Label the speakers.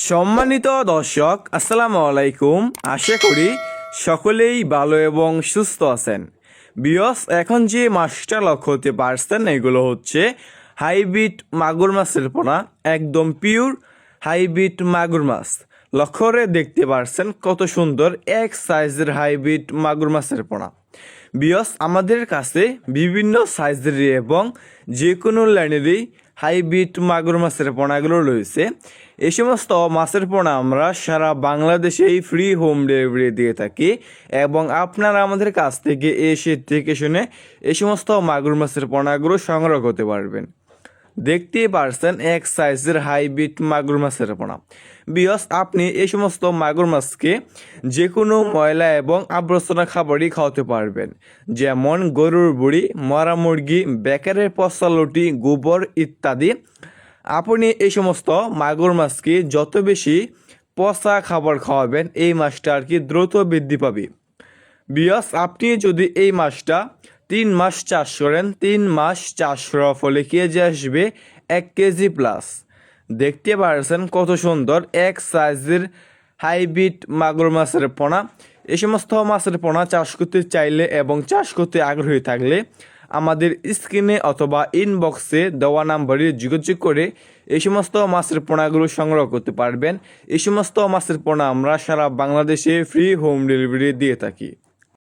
Speaker 1: সম্মানিত দর্শক, আসসালামু আলাইকুম। আশা করি সকলেই ভালো এবং সুস্থ আছেন। বিয়স, এখন যে মাছটা লক্ষ্য হতে পারছেন এগুলো হচ্ছে হাইব্রিড মাগুর মাছের পোনা, একদম পিওর হাইব্রিড মাগুর মাছ। লক্ষ্য করে দেখতে পারছেন কত সুন্দর এক সাইজের হাইব্রিড মাগুর মাছের পোনা। বিয়স, আমাদের কাছে বিভিন্ন সাইজেরই এবং যে কোনো লাইনেরই হাইব্রিড মাগুর মাছের পোনাগুলো রয়েছে। এই সমস্ত মাছের পোনা আমরা সারা বাংলাদেশেই ফ্রি হোম ডেলিভারি দিয়ে থাকি এবং আপনারা আমাদের কাছ থেকে এসে থেকে শুনে এই সমস্ত মাগুর মাছের পোনাগুলো সংগ্রহ করতে পারবেন। দেখতেই পারছেন এক সাইজের হাইব্রিড মাগুর মাছের পোনা। বিয়স, আপনি এই সমস্ত মাগুর মাছকে যে কোনো ময়লা এবং আবর্জনা খাবারই খাওয়াতে পারবেন, যেমন গরুর বুড়ি, মরা মুরগি, বেকারের পচা লুটি, গোবর ইত্যাদি। আপনি এই সমস্ত মাগুর মাছকে যত বেশি পচা খাবার খাওয়াবেন এই মাছটা আর কি দ্রুত বৃদ্ধি পাবে। বিয়স, আপনি যদি এই মাছটা 3 মাস চাষ করেন, 3 মাস চাষ করার ফলে কেজি আসবে 1 কেজি প্লাস। দেখতে পারছেন কত সুন্দর এক সাইজের হাইব্রিড মাগুর মাছের পোনা। এই সমস্ত মাছের পোনা চাষ করতে চাইলে এবং চাষ করতে আগ্রহী থাকলে আমাদের স্ক্রিনে অথবা ইনবক্সে দেওয়া নাম্বারে যোগাযোগ করে এই সমস্ত মাছের পোনাগুলো সংগ্রহ করতে পারবেন। এই সমস্ত মাছের পোনা আমরা সারা বাংলাদেশে ফ্রি হোম ডেলিভারি দিয়ে থাকি।